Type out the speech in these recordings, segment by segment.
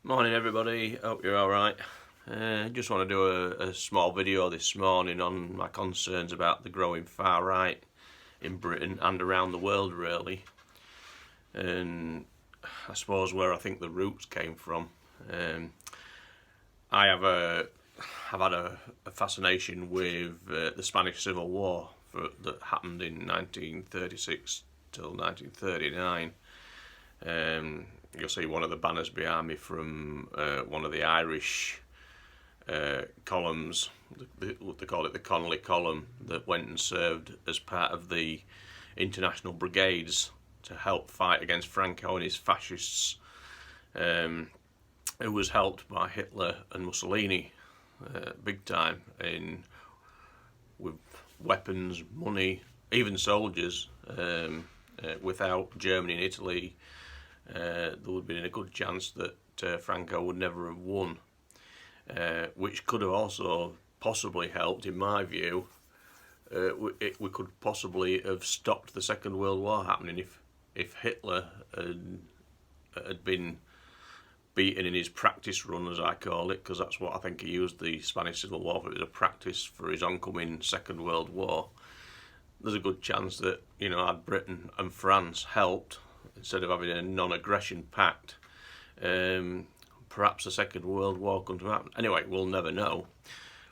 Morning everybody, hope you're alright. Just want to do a small video this morning on my concerns about the growing far right in Britain and around the world really, and I suppose where I think the roots came from. I've had a fascination with the Spanish Civil War that happened in 1936 till 1939. You'll see one of the banners behind me from one of the Irish columns. They call it the Connolly Column, that went and served as part of the international brigades to help fight against Franco and his fascists, who was helped by Hitler and Mussolini big time with weapons, money, even soldiers. Without Germany and Italy, there would have been a good chance that Franco would never have won, which could have also possibly helped, in my view. We could possibly have stopped the Second World War happening if Hitler had been beaten in his practice run, as I call it, because that's what I think he used the Spanish Civil War for. It was a practice for his oncoming Second World War. There's a good chance that, had Britain and France helped, instead of having a non-aggression pact, perhaps a Second World War couldn't have happened. Anyway, we'll never know.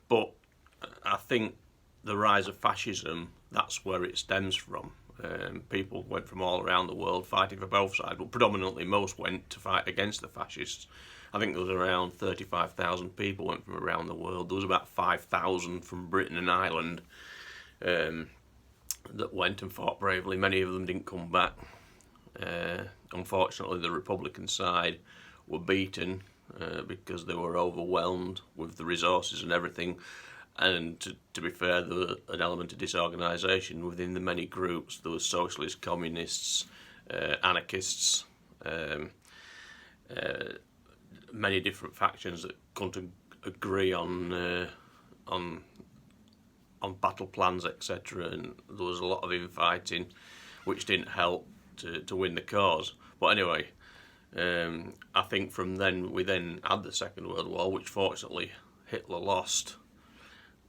But I think the rise of fascism, that's where it stems from. People went from all around the world fighting for both sides, but predominantly most went to fight against the fascists. I think there was around 35,000 people went from around the world. There was about 5,000 from Britain and Ireland that went and fought bravely. Many of them didn't come back. Unfortunately, the Republican side were beaten because they were overwhelmed with the resources and everything. And to be fair, there was an element of disorganisation within the many groups. There was socialists, communists, anarchists, many different factions that couldn't agree on battle plans, etc. And there was a lot of infighting, which didn't help to win the cause. But anyway, I think from then we had the Second World War, which fortunately Hitler lost.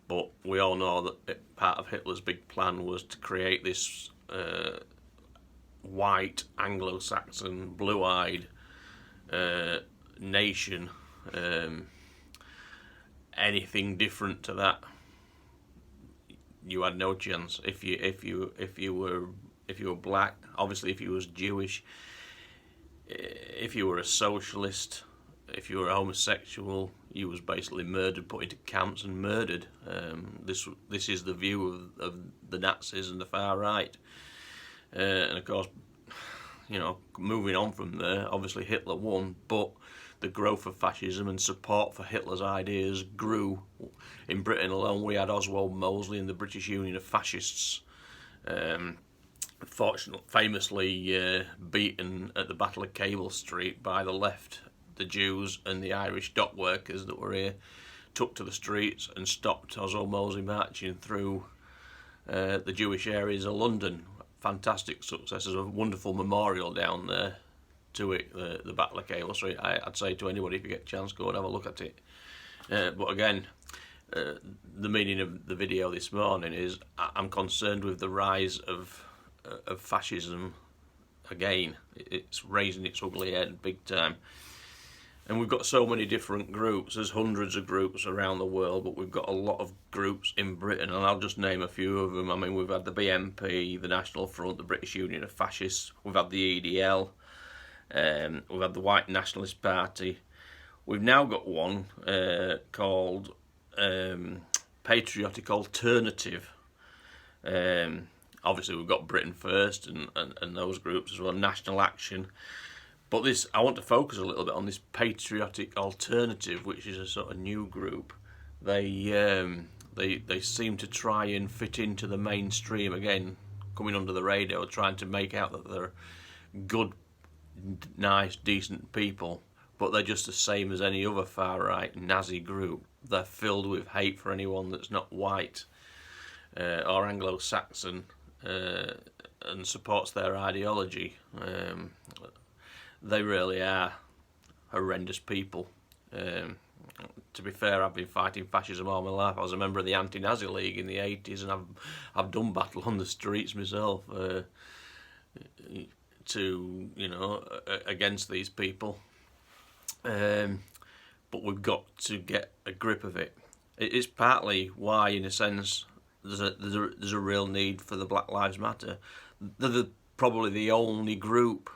But we all know that part of Hitler's big plan was to create this white, Anglo-Saxon, blue-eyed nation. Anything different to that, you had no chance. If you were black, obviously if you was Jewish, if you were a socialist, if you were a homosexual, you was basically murdered, put into camps and murdered. This is the view of the Nazis and the far right. And of course, moving on from there, obviously Hitler won, but the growth of fascism and support for Hitler's ideas grew. In Britain alone, we had Oswald Mosley and the British Union of Fascists, famously beaten at the Battle of Cable Street by the left. The Jews and the Irish dock workers that were here took to the streets and stopped Oswald Mosley marching through the Jewish areas of London. Fantastic success. There's a wonderful memorial down there to it, the Battle of Cable Street. I'd say to anybody, if you get a chance, go and have a look at it. But again, the meaning of the video this morning is I'm concerned with the rise of fascism again. It's raising its ugly head big time. And we've got so many different groups. There's hundreds of groups around the world, but we've got a lot of groups in Britain, and I'll just name a few of them. I mean, we've had the BNP, the National Front, the British Union of Fascists. We've had the EDL. We've had the White Nationalist Party. We've now got one called Patriotic Alternative. Obviously, we've got Britain First and those groups as well, National Action. But I want to focus a little bit on this Patriotic Alternative, which is a sort of new group. They seem to try and fit into the mainstream again, coming under the radar, trying to make out that they're good, nice, decent people, but they're just the same as any other far-right Nazi group. They're filled with hate for anyone that's not white or Anglo-Saxon and supports their ideology. They really are horrendous people. To be fair, I've been fighting fascism all my life. I was a member of the Anti-Nazi League in the 80s, and I've done battle on the streets myself to against these people. But we've got to get a grip of it. It's partly why, in a sense, there's a real need for the Black Lives Matter. They're probably the only group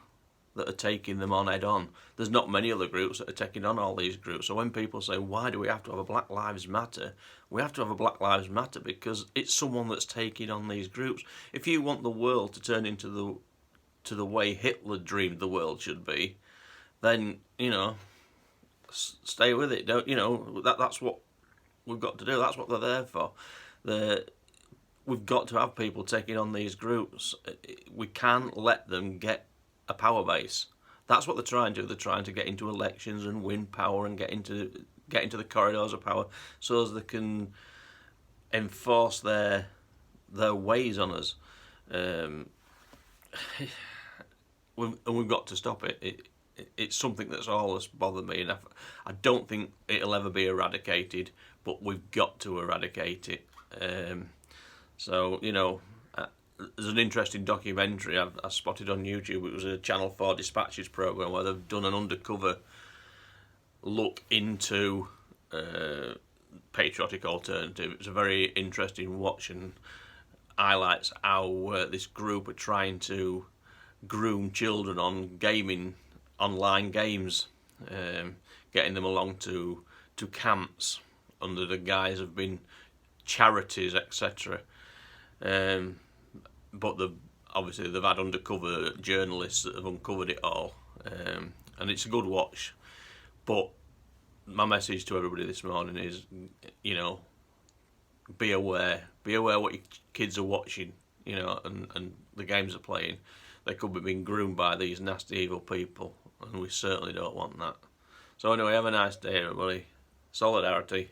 that are taking them on head on. There's not many other groups that are taking on all these groups. So when people say, why do we have to have a Black Lives Matter? We have to have a Black Lives Matter because it's someone that's taking on these groups. If you want the world to turn into the way Hitler dreamed the world should be, then, stay with it. Don't that's what we've got to do. That's what they're there for. We've got to have people taking on these groups. We can't let them get a power base. That's what they're trying to do. They're trying to get into elections and win power and get into the corridors of power so as they can enforce their ways on us. We've got to stop it. It's something that's always bothered me, and I don't think it'll ever be eradicated, but we've got to eradicate it. There's an interesting documentary I spotted on YouTube. It was a Channel 4 Dispatches programme where they've done an undercover look into Patriotic Alternative. It's a very interesting watch and highlights how this group are trying to groom children on online games, getting them along to camps under the guise of being charities, etc. But they've had undercover journalists that have uncovered it all, and it's a good watch. But my message to everybody this morning is, be aware what your kids are watching, and the games they're playing. They could be being groomed by these nasty, evil people, and we certainly don't want that. So anyway, have a nice day, everybody. Solidarity.